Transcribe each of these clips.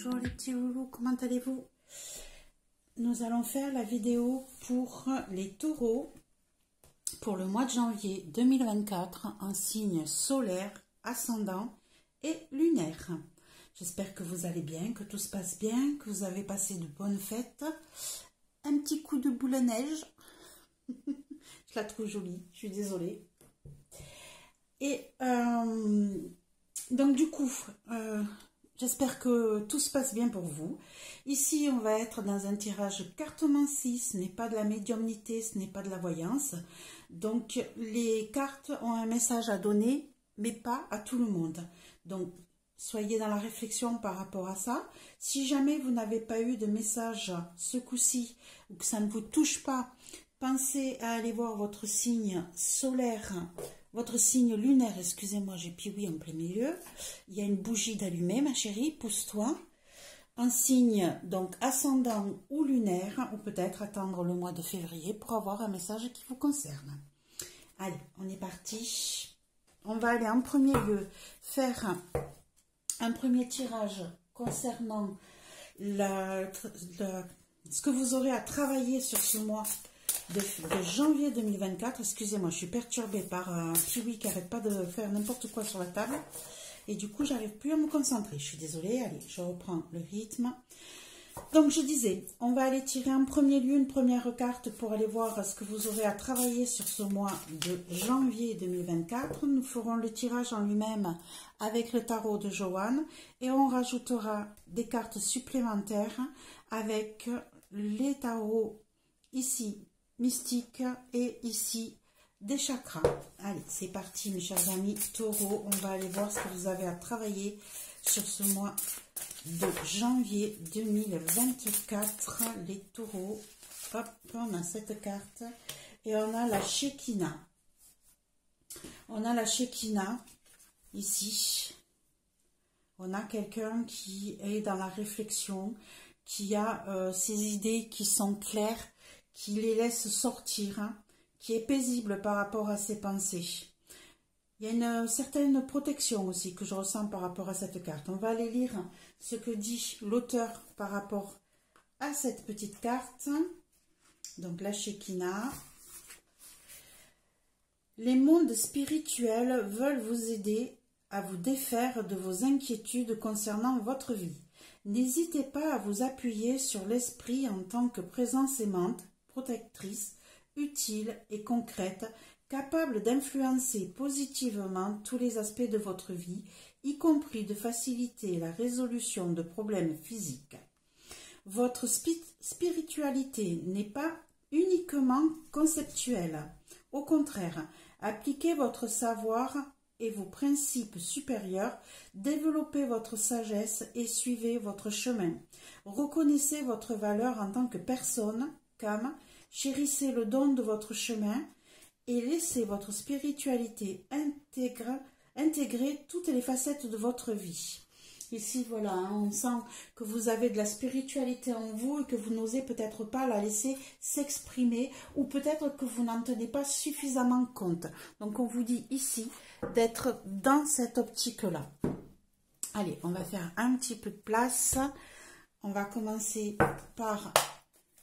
Bonjour les petits loulous, comment allez-vous? Nous allons faire la vidéo pour les taureaux pour le mois de janvier 2024 en signe solaire, ascendant et lunaire. J'espère que vous allez bien, que tout se passe bien, que vous avez passé de bonnes fêtes. Un petit coup de boule à neige. Je la trouve jolie, je suis désolée. Et donc du coup, j'espère que tout se passe bien pour vous. Ici, on va être dans un tirage cartomancie. Ce n'est pas de la médiumnité, ce n'est pas de la voyance. Donc, les cartes ont un message à donner, mais pas à tout le monde. Donc, soyez dans la réflexion par rapport à ça. Si jamais vous n'avez pas eu de message ce coup-ci, ou que ça ne vous touche pas, pensez à aller voir votre signe solaire, votre signe lunaire, excusez-moi, j'ai Piwi en plein milieu. Il y a une bougie d'allumée, ma chérie, pousse-toi. Un signe, donc, ascendant ou lunaire, ou peut-être attendre le mois de février pour avoir un message qui vous concerne. Allez, on est parti. On va aller en premier lieu faire un premier tirage concernant ce que vous aurez à travailler sur ce mois de janvier 2024. Excusez-moi, je suis perturbée par un Piwi qui n'arrête pas de faire n'importe quoi sur la table. Et du coup, j'arrive plus à me concentrer. Je suis désolée. Allez, je reprends le rythme. Donc, je disais, on va aller tirer en premier lieu une première carte pour aller voir ce que vous aurez à travailler sur ce mois de janvier 2024. Nous ferons le tirage en lui-même avec le tarot de Joanne et on rajoutera des cartes supplémentaires avec les tarots ici mystiques et ici des chakras. Allez, c'est parti mes chers amis taureaux. On va aller voir ce que vous avez à travailler sur ce mois de janvier 2024. Les taureaux. Hop, on a cette carte. Et on a la Shekinah. On a la Shekinah ici. On a quelqu'un qui est dans la réflexion, qui a ses idées qui sont claires, qui les laisse sortir, hein, qui est paisible par rapport à ses pensées. Il y a une certaine protection aussi que je ressens par rapport à cette carte. On va aller lire ce que dit l'auteur par rapport à cette petite carte. Donc la Shekinah. Les mondes spirituels veulent vous aider à vous défaire de vos inquiétudes concernant votre vie. N'hésitez pas à vous appuyer sur l'esprit en tant que présence aimante, protectrice, utile et concrète, capable d'influencer positivement tous les aspects de votre vie, y compris de faciliter la résolution de problèmes physiques. Votre spiritualité n'est pas uniquement conceptuelle. Au contraire, appliquez votre savoir et vos principes supérieurs, développez votre sagesse et suivez votre chemin. Reconnaissez votre valeur en tant que personne, qu'âme, chérissez le don de votre chemin et laissez votre spiritualité intégrer toutes les facettes de votre vie. Ici, voilà, hein, on sent que vous avez de la spiritualité en vous et que vous n'osez peut-être pas la laisser s'exprimer ou peut-être que vous n'en tenez pas suffisamment compte. Donc, on vous dit ici d'être dans cette optique-là. Allez, on va faire un petit peu de place. On va commencer par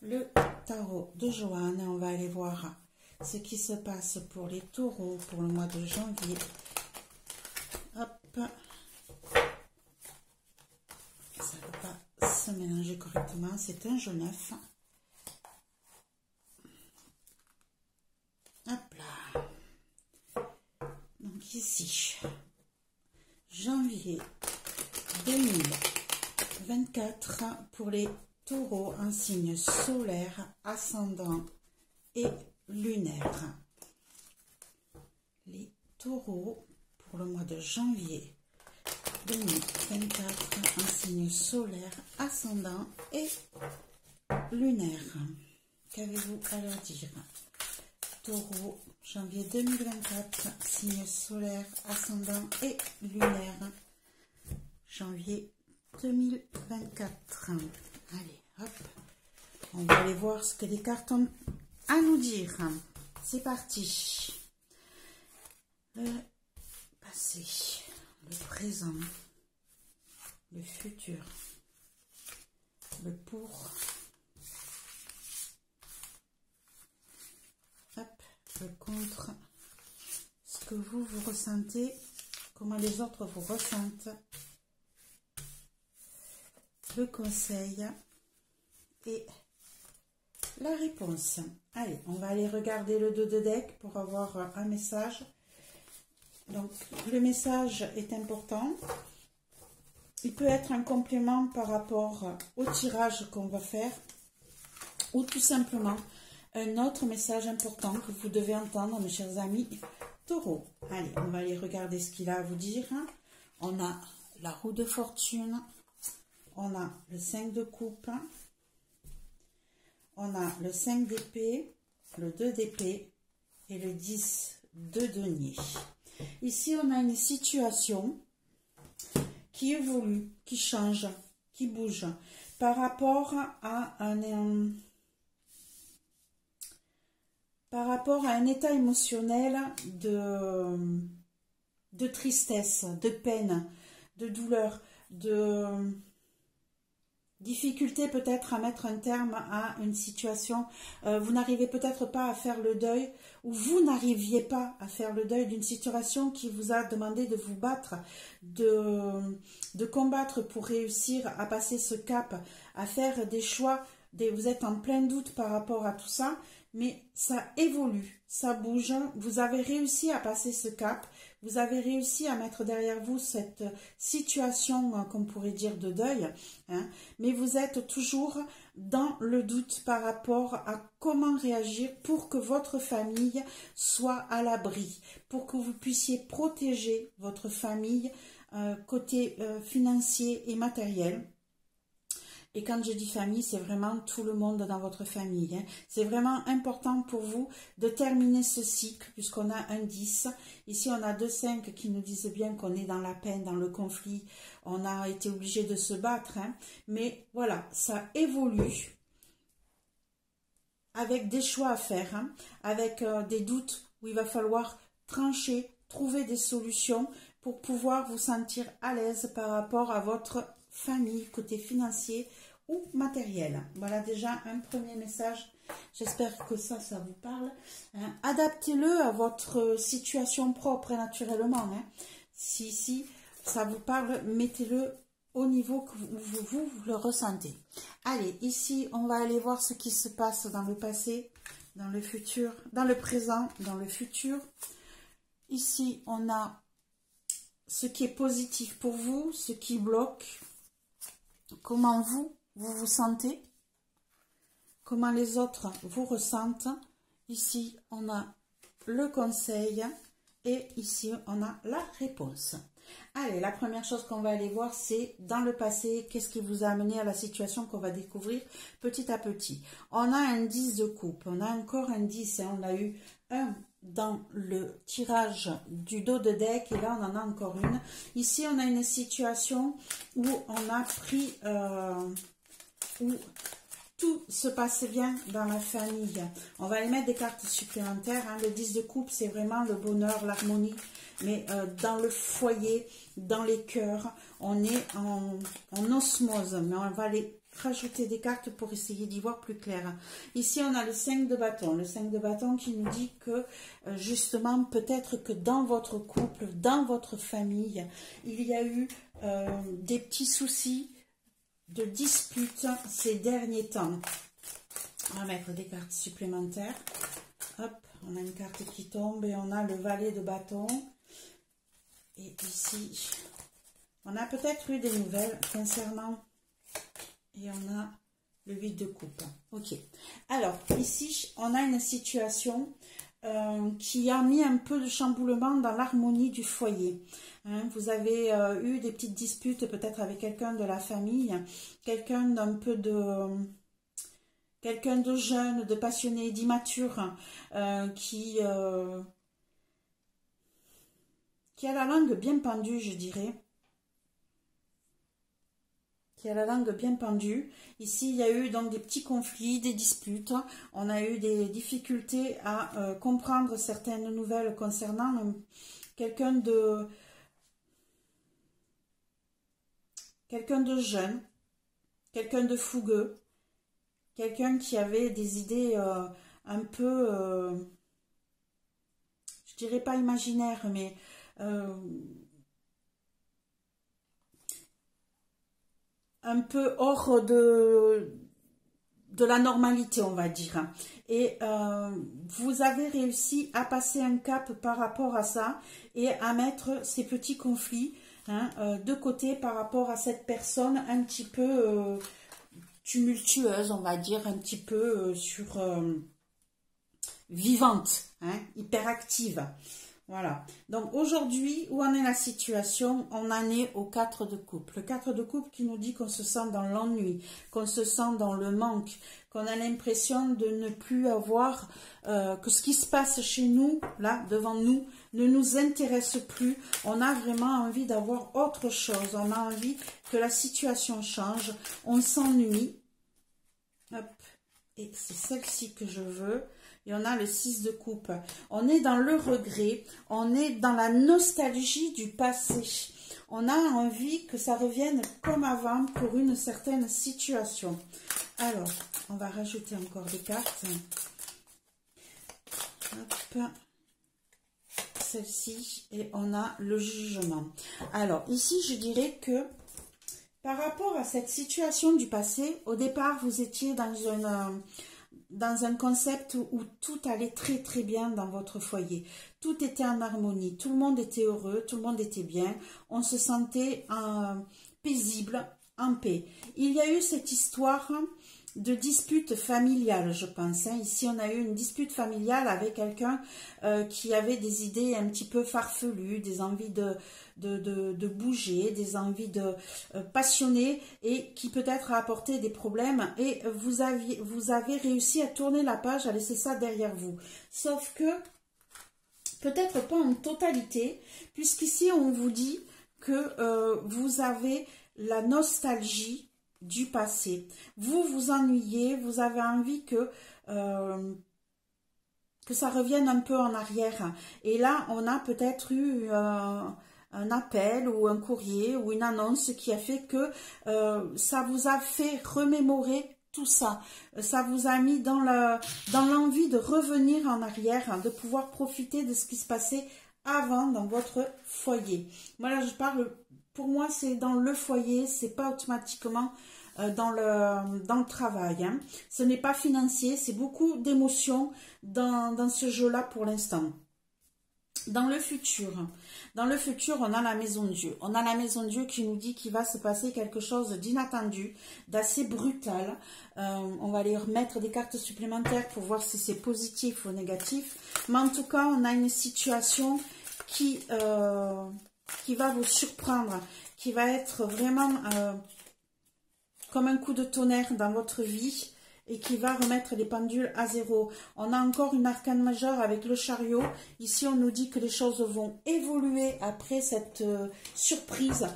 le tarot de Joanne. On va aller voir ce qui se passe pour les taureaux pour le mois de janvier. Hop. Ça ne va pas se mélanger correctement. C'est un jaune œuf. Hop là. Donc ici, janvier 2024 pour les taureaux en signe solaire, ascendant et lunaire. Les taureaux pour le mois de janvier 2024 en signe solaire, ascendant et lunaire. Qu'avez-vous à leur dire? Taureau, janvier 2024, signe solaire, ascendant et lunaire. Janvier 2024. Allez, hop. On va aller voir ce que les cartes ont à nous dire. C'est parti. Le passé, le présent, le futur le pour. Hop, le contre. Ce que vous ressentez, comment les autres vous ressentent. Le conseil et la réponse. Allez, on va aller regarder le dos de deck pour avoir un message. Donc, le message est important. Il peut être un complément par rapport au tirage qu'on va faire ou tout simplement un autre message important que vous devez entendre, mes chers amis taureaux. Allez, on va aller regarder ce qu'il a à vous dire. On a la roue de fortune, on a le 5 de coupe, on a le 5 d'épée, le 2 d'épée et le 10 de denier. Ici, on a une situation qui évolue, qui change, qui bouge par rapport à un état émotionnel de tristesse, de peine, de douleur, de difficulté peut-être à mettre un terme à une situation. Vous n'arrivez peut-être pas à faire le deuil, ou vous n'arriviez pas à faire le deuil d'une situation qui vous a demandé de vous battre, de combattre pour réussir à passer ce cap, à faire des choix. Vous êtes en plein doute par rapport à tout ça, mais ça évolue, ça bouge. Vous avez réussi à passer ce cap, vous avez réussi à mettre derrière vous cette situation, qu'on pourrait dire, de deuil, hein, mais vous êtes toujours dans le doute par rapport à comment réagir pour que votre famille soit à l'abri, pour que vous puissiez protéger votre famille côté financier et matériel. Et quand je dis famille, c'est vraiment tout le monde dans votre famille. Hein. C'est vraiment important pour vous de terminer ce cycle, puisqu'on a un 10. Ici, on a 2 5 qui nous disent bien qu'on est dans la peine, dans le conflit. On a été obligé de se battre. Hein. Mais voilà, ça évolue avec des choix à faire, hein, avec des doutes où il va falloir trancher, trouver des solutions pour pouvoir vous sentir à l'aise par rapport à votre famille, côté financier ou matériel. Voilà déjà un premier message. J'espère que ça vous parle. Hein. Adaptez-le à votre situation propre et naturellement. Hein. Si ça vous parle, mettez-le au niveau que vous le ressentez. Allez, ici, on va aller voir ce qui se passe dans le passé, dans le futur, dans le présent, dans le futur. Ici, on a ce qui est positif pour vous, ce qui bloque. Comment vous vous sentez, comment les autres vous ressentent. Ici, on a le conseil et ici, on a la réponse. Allez, la première chose qu'on va aller voir, c'est dans le passé, qu'est-ce qui vous a amené à la situation qu'on va découvrir petit à petit. On a un 10 de coupe, on a encore un 10, hein, on a eu un dans le tirage du dos de deck et là on en a encore une. Ici on a une situation où on a pris où tout se passe bien dans la famille. On va aller mettre des cartes supplémentaires, hein. Le 10 de coupe c'est vraiment le bonheur, l'harmonie, mais dans le foyer, dans les cœurs, on est en osmose, mais on va aller rajouter des cartes pour essayer d'y voir plus clair. Ici, on a le 5 de bâton. Le 5 de bâton qui nous dit que, justement, peut-être que dans votre couple, dans votre famille, il y a eu des petits soucis de disputes ces derniers temps. On va mettre des cartes supplémentaires. Hop, on a une carte qui tombe et on a le valet de bâton. Et ici, on a peut-être eu des nouvelles concernant... Et on a le 8 de coupe. Ok. Alors, ici, on a une situation qui a mis un peu de chamboulement dans l'harmonie du foyer. Hein, vous avez eu des petites disputes peut-être avec quelqu'un de la famille, quelqu'un d'un peu de... quelqu'un de jeune, de passionné, d'immature, qui a la langue bien pendue, je dirais. Qui a la langue bien pendue. Ici, il y a eu donc des petits conflits, des disputes. On a eu des difficultés à comprendre certaines nouvelles concernant quelqu'un de jeune, quelqu'un de fougueux, quelqu'un qui avait des idées un peu, je dirais pas imaginaires, mais un peu hors de la normalité, on va dire. Et vous avez réussi à passer un cap par rapport à ça et à mettre ces petits conflits de côté par rapport à cette personne un petit peu tumultueuse, on va dire, un petit peu vivante, hyperactive. Voilà. Donc aujourd'hui, où en est la situation? On en est au 4 de coupe. Le 4 de coupe qui nous dit qu'on se sent dans l'ennui, qu'on se sent dans le manque, qu'on a l'impression de ne plus avoir, que ce qui se passe chez nous, là, devant nous, ne nous intéresse plus. On a vraiment envie d'avoir autre chose. On a envie que la situation change. On s'ennuie. Hop. Et c'est celle-ci que je veux. Et on a le 6 de coupe. On est dans le regret. On est dans la nostalgie du passé. On a envie que ça revienne comme avant pour une certaine situation. Alors, on va rajouter encore des cartes. Hop. Celle-ci. Et on a le jugement. Alors, ici, je dirais que par rapport à cette situation du passé, au départ, vous étiez dans un concept où tout allait très très bien dans votre foyer. Tout était en harmonie, tout le monde était heureux, tout le monde était bien. On se sentait paisible, en paix. Il y a eu cette histoire de dispute familiale, je pense. Ici, on a eu une dispute familiale avec quelqu'un qui avait des idées un petit peu farfelues, des envies de bouger, des envies de passionner et qui peut-être a apporté des problèmes. Et vous avez réussi à tourner la page, à laisser ça derrière vous. Sauf que, peut-être pas en totalité, puisqu'ici, on vous dit que vous avez la nostalgie du passé. Vous vous ennuyez, vous avez envie que ça revienne un peu en arrière. Et là, on a peut-être eu un appel ou un courrier ou une annonce qui a fait que ça vous a fait remémorer tout ça. Ça vous a mis dans l'envie de revenir en arrière, de pouvoir profiter de ce qui se passait avant dans votre foyer. Voilà, je parle... Pour moi, c'est dans le foyer, c'est pas automatiquement dans le travail. Ce n'est pas financier, c'est beaucoup d'émotions dans ce jeu-là pour l'instant. Dans le futur, on a la maison de Dieu. On a la maison de Dieu qui nous dit qu'il va se passer quelque chose d'inattendu, d'assez brutal. On va aller remettre des cartes supplémentaires pour voir si c'est positif ou négatif. Mais en tout cas, on a une situation qui va vous surprendre, qui va être vraiment comme un coup de tonnerre dans votre vie et qui va remettre les pendules à zéro. On a encore une arcane majeure avec le chariot. Ici, on nous dit que les choses vont évoluer après cette surprise,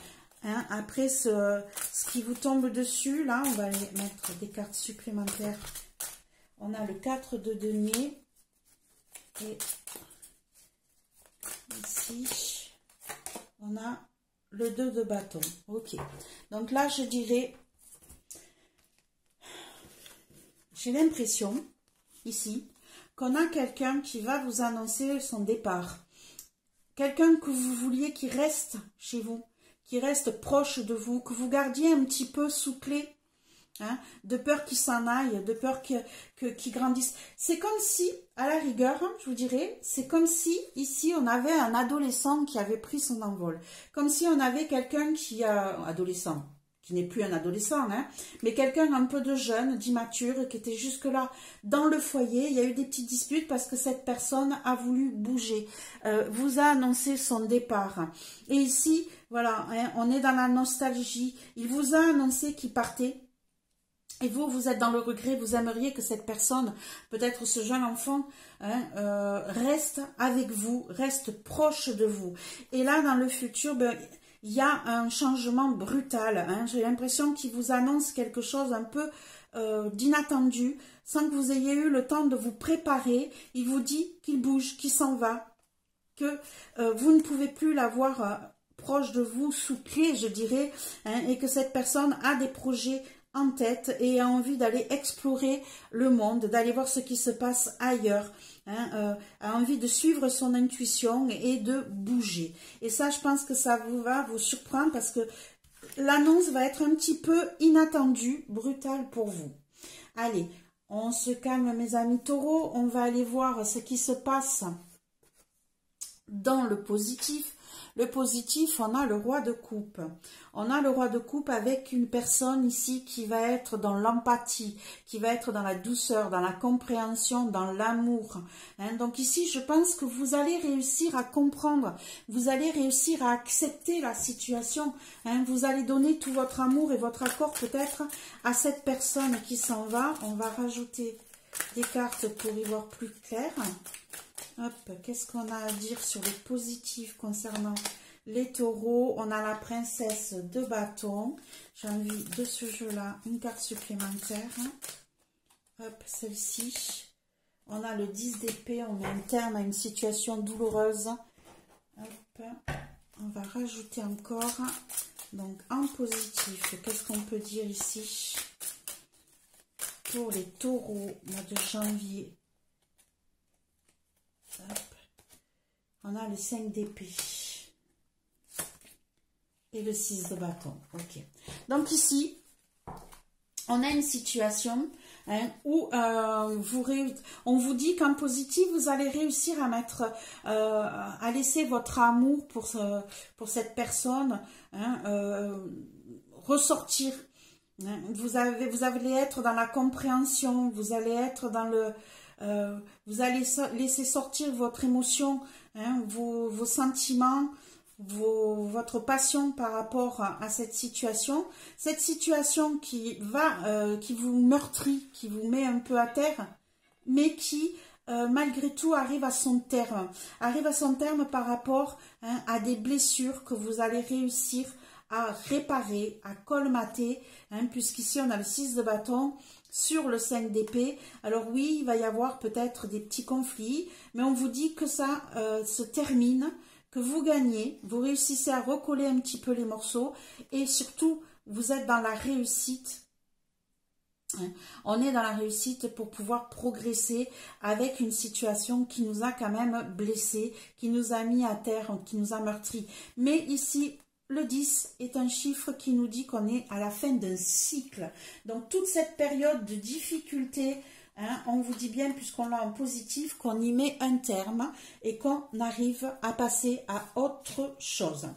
après ce qui vous tombe dessus. Là, on va aller mettre des cartes supplémentaires. On a le 4 de denier et ici... on a le 2 de bâton. Ok. Donc là, je dirais, j'ai l'impression, ici, qu'on a quelqu'un qui va vous annoncer son départ. Quelqu'un que vous vouliez qui reste chez vous, qui reste proche de vous, que vous gardiez un petit peu sous clé. De peur qu'il s'en aille, de peur qu'il grandisse. C'est comme si, à la rigueur, je vous dirais, c'est comme si, ici, on avait un adolescent qui avait pris son envol. Comme si on avait quelqu'un adolescent, qui n'est plus un adolescent, mais quelqu'un un peu de jeune, d'immature, qui était jusque-là dans le foyer. Il y a eu des petites disputes parce que cette personne a voulu bouger, vous a annoncé son départ. Et ici, voilà, on est dans la nostalgie. Il vous a annoncé qu'il partait. Et vous, vous êtes dans le regret, vous aimeriez que cette personne, peut-être ce jeune enfant, reste avec vous, reste proche de vous. Et là, dans le futur, il y a un changement brutal. J'ai l'impression qu'il vous annonce quelque chose un peu d'inattendu, sans que vous ayez eu le temps de vous préparer. Il vous dit qu'il bouge, qu'il s'en va, que vous ne pouvez plus l'avoir proche de vous, sous clé, je dirais, et que cette personne a des projets en tête et a envie d'aller explorer le monde, d'aller voir ce qui se passe ailleurs, hein, a envie de suivre son intuition et de bouger. Et ça, je pense que ça va vous surprendre parce que l'annonce va être un petit peu inattendue, brutale pour vous. Allez, on se calme mes amis taureaux, on va aller voir ce qui se passe dans le positif. Le positif, on a le roi de coupe. On a le roi de coupe avec une personne ici qui va être dans l'empathie, qui va être dans la douceur, dans la compréhension, dans l'amour. Hein, donc ici, je pense que vous allez réussir à comprendre, vous allez réussir à accepter la situation. Hein, vous allez donner tout votre amour et votre accord peut-être à cette personne qui s'en va. On va rajouter des cartes pour y voir plus clair. Hop, qu'est-ce qu'on a à dire sur le positif concernant les taureaux? On a la princesse de bâton. J'ai envie de ce jeu-là une carte supplémentaire. Hop, celle-ci. On a le 10 d'épée. On met un terme à une situation douloureuse. Hop, on va rajouter encore. Donc, en positif, qu'est-ce qu'on peut dire ici pour les taureaux, mois de janvier? Hop. On a le 5 d'épée et le 6 de bâton. Ok. Donc ici, on a une situation hein, où on vous dit qu'en positif, vous allez réussir à mettre, à laisser votre amour pour cette personne hein, ressortir. Hein. Vous allez être dans la compréhension, vous allez être dans le... vous allez laisser sortir votre émotion, hein, vos sentiments, votre passion par rapport à cette situation qui vous meurtrit, qui vous met un peu à terre, mais qui malgré tout arrive à son terme par rapport hein, à des blessures que vous allez réussir à réparer, à colmater, hein, puisqu'ici on a le 6 de bâton sur le 5 d'épée. Alors oui, il va y avoir peut-être des petits conflits, mais on vous dit que ça se termine, que vous gagnez, vous réussissez à recoller un petit peu les morceaux et surtout, vous êtes dans la réussite. On est dans la réussite pour pouvoir progresser avec une situation qui nous a quand même blessés, qui nous a mis à terre, qui nous a meurtris. Mais ici, le 10 est un chiffre qui nous dit qu'on est à la fin d'un cycle. Donc, toute cette période de difficulté, hein, on vous dit bien, puisqu'on l'a en positif, qu'on y met un terme et qu'on arrive à passer à autre chose.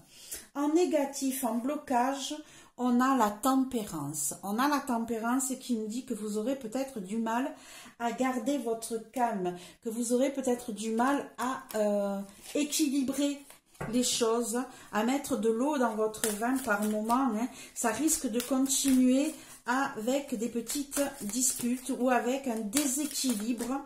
En négatif, en blocage, on a la tempérance. On a la tempérance qui nous dit que vous aurez peut-être du mal à garder votre calme, que vous aurez peut-être du mal à équilibrer les choses, à mettre de l'eau dans votre vin par moment. Hein. Ça risque de continuer avec des petites disputes ou avec un déséquilibre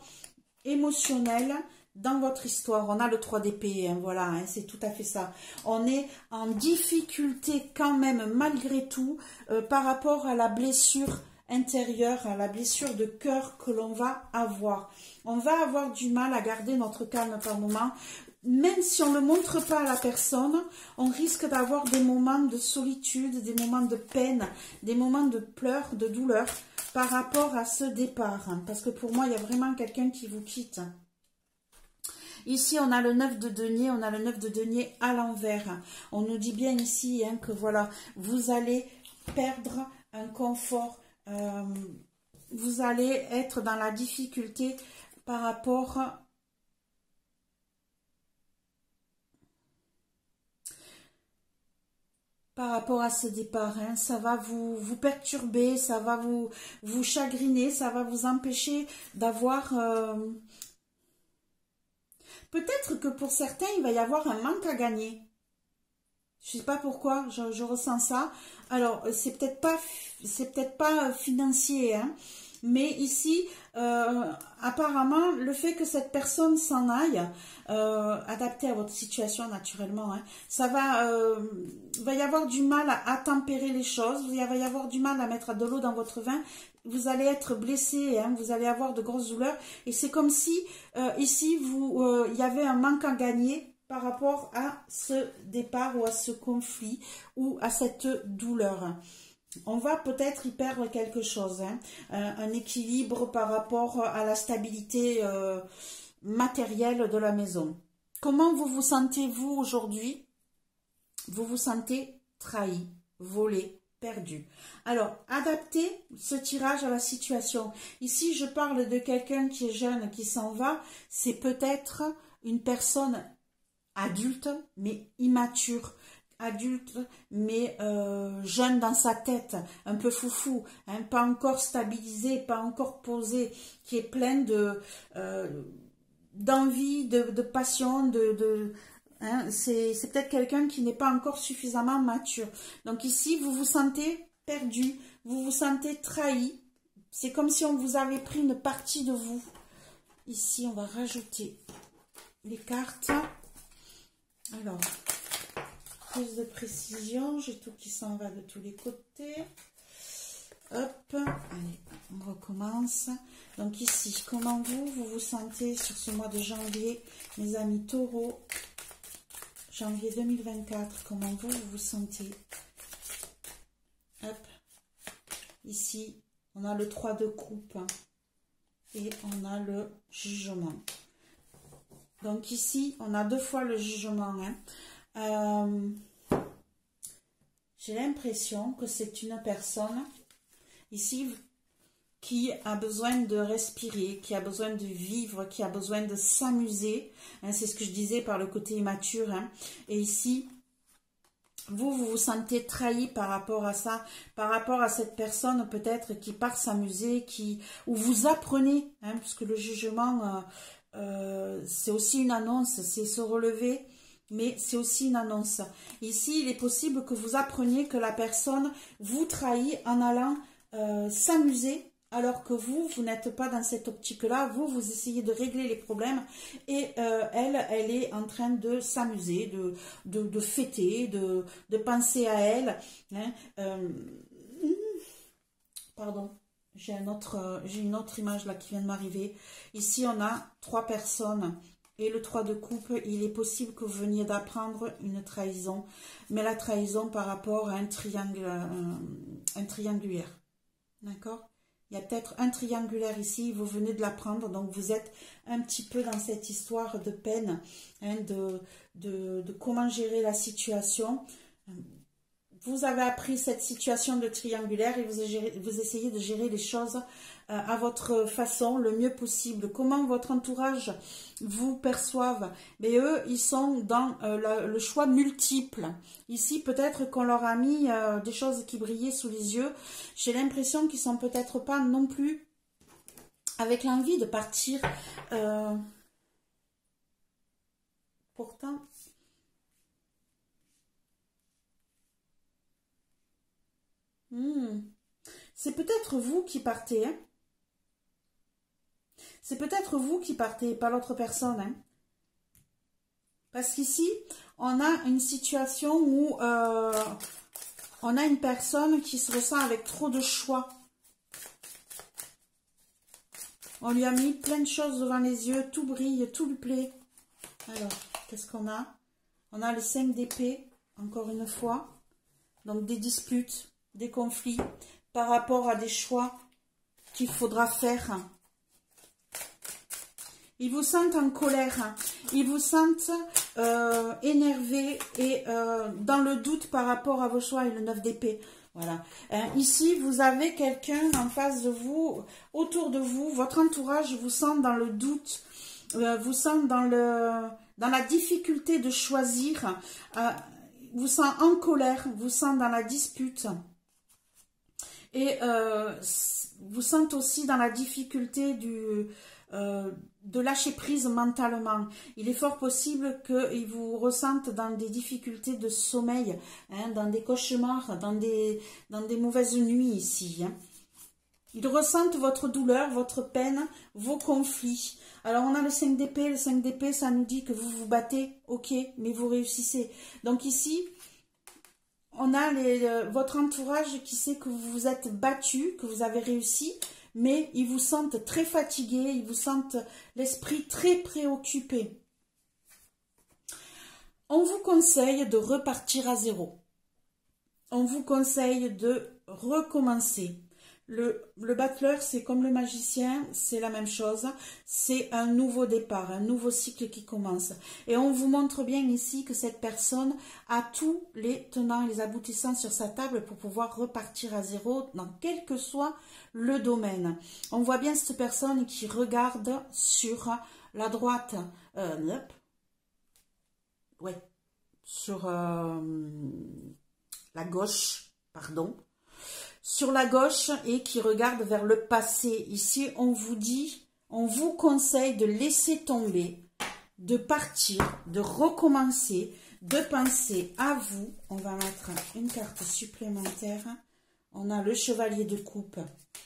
émotionnel dans votre histoire. On a le 3 d'épée, hein, voilà, hein, c'est tout à fait ça. On est en difficulté quand même, malgré tout, par rapport à la blessure intérieure, à la blessure de cœur que l'on va avoir. On va avoir du mal à garder notre calme par moment. Même si on ne le montre pas à la personne, on risque d'avoir des moments de solitude, des moments de peine, des moments de pleurs, de douleur par rapport à ce départ. Hein, parce que pour moi, il y a vraiment quelqu'un qui vous quitte. Ici, on a le 9 de denier, on a le 9 de denier à l'envers. On nous dit bien ici hein, que voilà, vous allez perdre un confort, vous allez être dans la difficulté par rapport à ce départ, hein. Ça va vous perturber, ça va vous chagriner, ça va vous empêcher d'avoir... Peut-être que pour certains, il va y avoir un manque à gagner. Je ne sais pas pourquoi, je ressens ça. Alors, c'est peut-être pas financier, hein. Mais ici, apparemment, le fait que cette personne s'en aille, adapté à votre situation naturellement, hein, ça va y avoir du mal à tempérer les choses, il va y avoir du mal à mettre de l'eau dans votre vin, vous allez être blessé, hein, vous allez avoir de grosses douleurs, et c'est comme si, ici, il y avait un manque à gagner par rapport à ce départ ou à ce conflit ou à cette douleur. On va peut-être y perdre quelque chose, hein. Un équilibre par rapport à la stabilité matérielle de la maison. Comment vous vous sentez-vous aujourd'hui? Vous vous sentez trahi, volé, perdu. Alors, adaptez ce tirage à la situation. Ici, je parle de quelqu'un qui est jeune, qui s'en va. C'est peut-être une personne adulte, mais immature. Adulte, mais jeune dans sa tête, un peu foufou, hein, pas encore stabilisé, pas encore posé, qui est plein d'envie, de passion, hein, c'est peut-être quelqu'un qui n'est pas encore suffisamment mature. Donc ici, vous vous sentez perdu, vous vous sentez trahi. C'est comme si on vous avait pris une partie de vous. Ici, on va rajouter les cartes. Alors, plus de précision, j'ai tout qui s'en va de tous les côtés. Hop, allez, on recommence. Donc ici, comment vous vous sentez sur ce mois de janvier, mes amis taureaux? Janvier 2024, comment vous vous sentez? Hop, ici, on a le 3 de coupe et on a le jugement. Donc ici, on a 2 fois le jugement, hein. J'ai l'impression que c'est une personne ici qui a besoin de respirer, qui a besoin de vivre, qui a besoin de s'amuser, hein, c'est ce que je disais par le côté immature, hein. Et ici, vous vous sentez trahi par rapport à ça, par rapport à cette personne peut-être qui part s'amuser, où vous apprenez, hein, puisque le jugement, c'est aussi une annonce, c'est se relever, mais c'est aussi une annonce. Ici, il est possible que vous appreniez que la personne vous trahit en allant s'amuser, alors que vous n'êtes pas dans cette optique-là. Vous essayez de régler les problèmes et elle est en train de s'amuser, de fêter, de penser à elle. Hein. Pardon. J'ai une autre image là qui vient de m'arriver. Ici, on a 3 personnes. Et le 3 de coupe, il est possible que vous veniez d'apprendre une trahison. Mais la trahison par rapport à un triangulaire. D'accord? Il y a peut-être un triangulaire ici, vous venez de l'apprendre. Donc vous êtes un petit peu dans cette histoire de peine, hein, de comment gérer la situation. Vous avez appris cette situation de triangulaire et vous essayez de gérer les choses à votre façon, le mieux possible. Comment votre entourage vous perçoivent? Mais eux, ils sont dans le choix multiple. Ici, peut-être qu'on leur a mis des choses qui brillaient sous les yeux. J'ai l'impression qu'ils sont peut-être pas non plus avec l'envie de partir. Pourtant... C'est peut-être vous qui partez, hein. C'est peut-être vous qui partez, pas l'autre personne, hein. Parce qu'ici, on a une situation où on a une personne qui se ressent avec trop de choix. On lui a mis plein de choses devant les yeux, tout brille, tout lui plaît. Alors, qu'est-ce qu'on a? On a le 5 d'épée, encore une fois. Donc, des disputes, des conflits par rapport à des choix qu'il faudra faire. Ils vous sentent en colère, ils vous sentent énervés et dans le doute par rapport à vos choix et le 9 d'épée. Voilà. Ici, vous avez quelqu'un en face de vous, autour de vous, votre entourage vous sent dans le doute, vous sent dans la difficulté de choisir, vous sent en colère, vous sent dans la dispute. Et vous sentez aussi dans la difficulté de lâcher prise mentalement. Il est fort possible qu'ils vous ressentent dans des difficultés de sommeil, hein, dans des cauchemars, dans des mauvaises nuits ici. Hein. Ils ressentent votre douleur, votre peine, vos conflits. Alors on a le 5 d'épée. Le 5 d'épée, ça nous dit que vous vous battez, ok, mais vous réussissez. Donc ici... on a votre entourage qui sait que vous vous êtes battu, que vous avez réussi, mais ils vous sentent très fatigués, ils vous sentent l'esprit très préoccupé. On vous conseille de repartir à zéro. on vous conseille de recommencer. Le battleur, c'est comme le magicien, c'est la même chose. C'est un nouveau départ, un nouveau cycle qui commence. Et on vous montre bien ici que cette personne a tous les tenants et les aboutissants sur sa table pour pouvoir repartir à zéro dans quel que soit le domaine. On voit bien cette personne qui regarde sur la droite, sur la gauche, pardon. Sur la gauche et qui regarde vers le passé. Ici, on vous dit, on vous conseille de laisser tomber, de partir, de recommencer, de penser à vous. On va mettre une carte supplémentaire. On a le chevalier de coupe.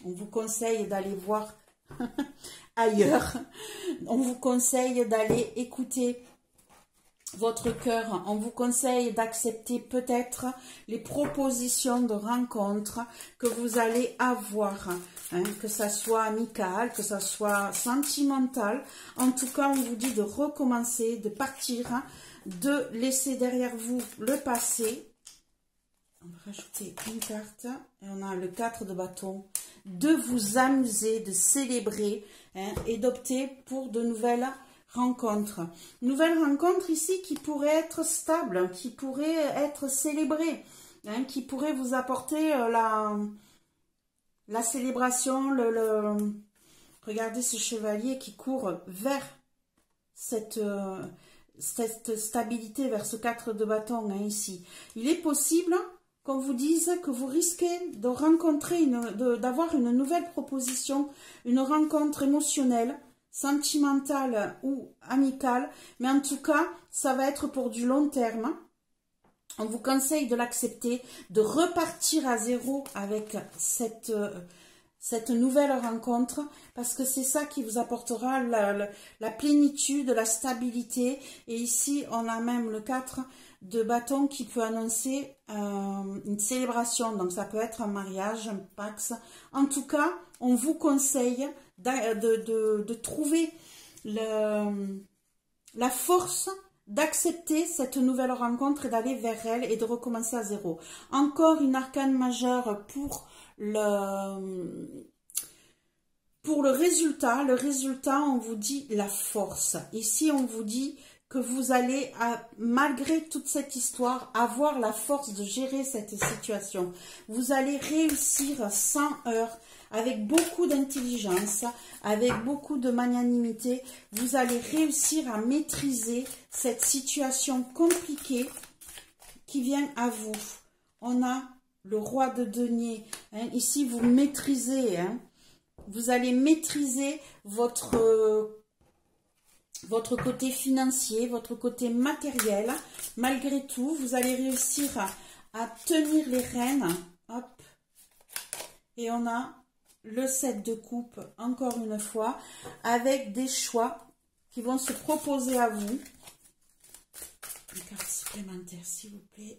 On vous conseille d'aller voir ailleurs. On vous conseille d'aller écouter votre cœur. On vous conseille d'accepter peut-être les propositions de rencontres que vous allez avoir, que ça soit amical, que ça soit sentimental. En tout cas, on vous dit de recommencer, de partir, de laisser derrière vous le passé. On va rajouter une carte et on a le 4 de bâton. De vous amuser, de célébrer et d'opter pour de nouvelles rencontre. Nouvelle rencontre ici qui pourrait être stable, qui pourrait être célébrée, qui pourrait vous apporter la célébration, regardez ce chevalier qui court vers cette stabilité, vers ce 4 de bâton ici. Il est possible qu'on vous dise que vous risquez de rencontrer, d'avoir une nouvelle proposition, une rencontre émotionnelle, sentimentale ou amicale, mais en tout cas, ça va être pour du long terme. On vous conseille de l'accepter, de repartir à zéro avec cette nouvelle rencontre, parce que c'est ça qui vous apportera la plénitude, la stabilité. Et ici, on a même le 4 de bâton qui peut annoncer une célébration. Donc, ça peut être un mariage, un pax. En tout cas, on vous conseille de trouver la force d'accepter cette nouvelle rencontre et d'aller vers elle et de recommencer à zéro. Encore une arcane majeure pour le résultat. Le résultat, on vous dit la force. Ici, on vous dit que vous allez, malgré toute cette histoire, avoir la force de gérer cette situation. Vous allez réussir sans heurts, avec beaucoup d'intelligence, avec beaucoup de magnanimité. Vous allez réussir à maîtriser cette situation compliquée qui vient à vous. On a le roi de denier. Ici, vous maîtrisez. Vous allez maîtriser votre côté financier, votre côté matériel. Malgré tout, vous allez réussir à tenir les rênes. Hop. Et on a le 7 de coupe, encore une fois, avec des choix qui vont se proposer à vous. Une carte supplémentaire, s'il vous plaît.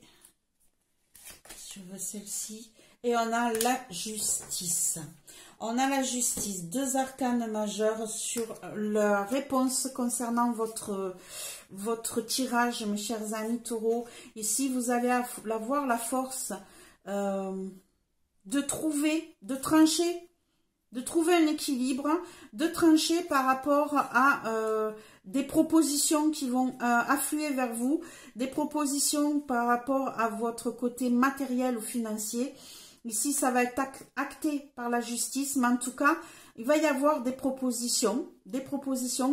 Je veux celle-ci. Et on a la justice. On a la justice, 2 arcanes majeures sur la réponse concernant votre tirage, mes chers amis taureaux. Ici, vous allez avoir la force de trancher, de trouver un équilibre, de trancher par rapport à des propositions qui vont affluer vers vous, des propositions par rapport à votre côté matériel ou financier. Ici, ça va être acté par la justice, mais en tout cas, il va y avoir des propositions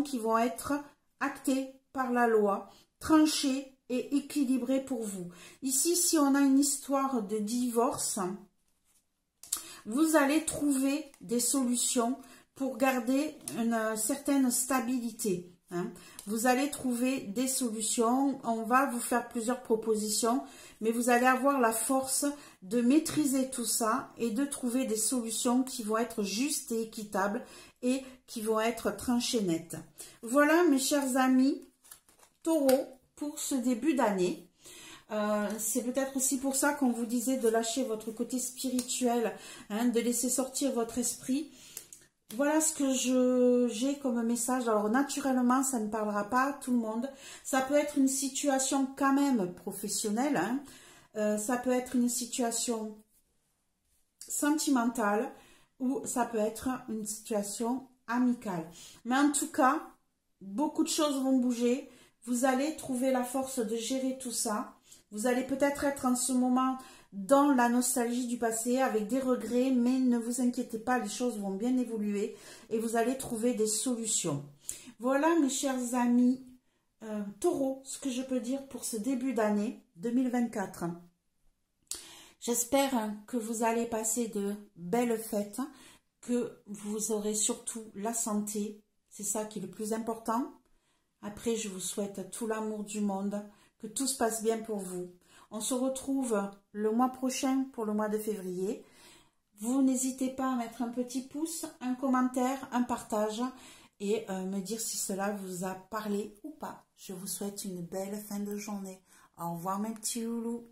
qui vont être actées par la loi, tranchées et équilibrées pour vous. Ici, si on a une histoire de divorce, vous allez trouver des solutions pour garder une certaine stabilité. Vous allez trouver des solutions, on va vous faire plusieurs propositions, mais vous allez avoir la force de maîtriser tout ça et de trouver des solutions qui vont être justes et équitables et qui vont être tranchées nettes. Voilà mes chers amis taureaux pour ce début d'année. C'est peut-être aussi pour ça qu'on vous disait de lâcher votre côté spirituel, de laisser sortir votre esprit. Voilà ce que j'ai comme message. Alors naturellement, ça ne parlera pas à tout le monde. Ça peut être une situation quand même professionnelle. Ça peut être une situation sentimentale ou ça peut être une situation amicale. Mais en tout cas, beaucoup de choses vont bouger. Vous allez trouver la force de gérer tout ça. Vous allez peut-être être en ce moment dans la nostalgie du passé avec des regrets, mais ne vous inquiétez pas, les choses vont bien évoluer et vous allez trouver des solutions. Voilà mes chers amis Taureau, ce que je peux dire pour ce début d'année 2024. J'espère que vous allez passer de belles fêtes, que vous aurez surtout la santé, c'est ça qui est le plus important. Après, je vous souhaite tout l'amour du monde, que tout se passe bien pour vous. On se retrouve le mois prochain pour le mois de février. Vous n'hésitez pas à mettre un petit pouce, un commentaire, un partage et me dire si cela vous a parlé ou pas. Je vous souhaite une belle fin de journée. Au revoir mes petits loulous.